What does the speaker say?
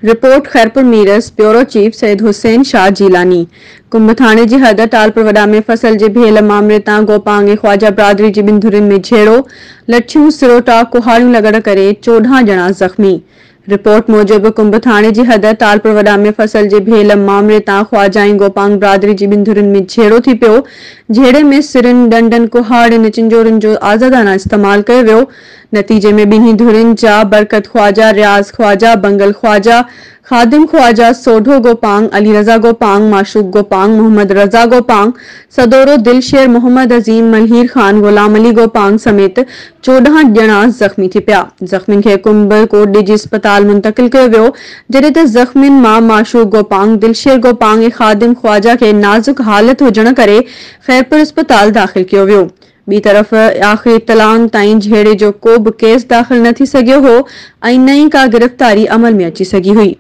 Report Khairpur मीरस bureau chief Syed Hussain Shah Jilani. Kumbh थाने जी हद टालपुरवडा में फसल जे भेल मामले तां गोपांग ख्वाजा बिरादरी जी बिंधुरिन में झेड़ो, लठियूं सिरोटा कुहाड़ियूं लगड़ करे 14 ॼणा ज़ख़्मी। रिपोर्ट मूजिब कुंभ थाने जी हद टालपुरवडा में फसल जे भेल मामले तां ख्वाजा ऐं गोपांग बिरादरी जी बिंधुरिन में झेड़ो थी पियो। झेड़े में सिरनि, डंडनि, कुहाड़ियुनि, चिंजोरनि जो आज़ादाना इस्तेमाल कयो वियो। नतीजे में ॿिन्ही धुरियुनि जा बरकत ख्वाजा, रियाज़ ख्वाजा, बंगल ख्वाजा, खादिम ख्वाजा, सोढो गोपांग, अली रज़ा गोपांग, माशूक गोपांग, मोहम्मद रज़ा गोपांग, सदोरो, दिलशेर, मोहम्मद अजीम, मलहीर खान, गुलाम अली गोपांग समेत 14 ॼणा ज़ख़्मी थी पिया। ज़ख़्मियुनि खे कुंभ कोट निजी अस्पताल मुंतक़िल कयो वियो, जॾहिं त ज़ख़्मियुनि मां माशूक गोपांग, दिलशेर गोपांग ऐं खादिम ख्वाजा खे नाज़ुक हालत हुजण करे खैरपुर अस्पताल दाख़िल कयो वियो। ॿी तरफ़ आख़िरी इत्तलाउनि ताईं झेड़े जो को बि केस दाख़िल न थी सघियो हो ऐं न ई का गिरफ़्तारी अमल में अची सघी हुई।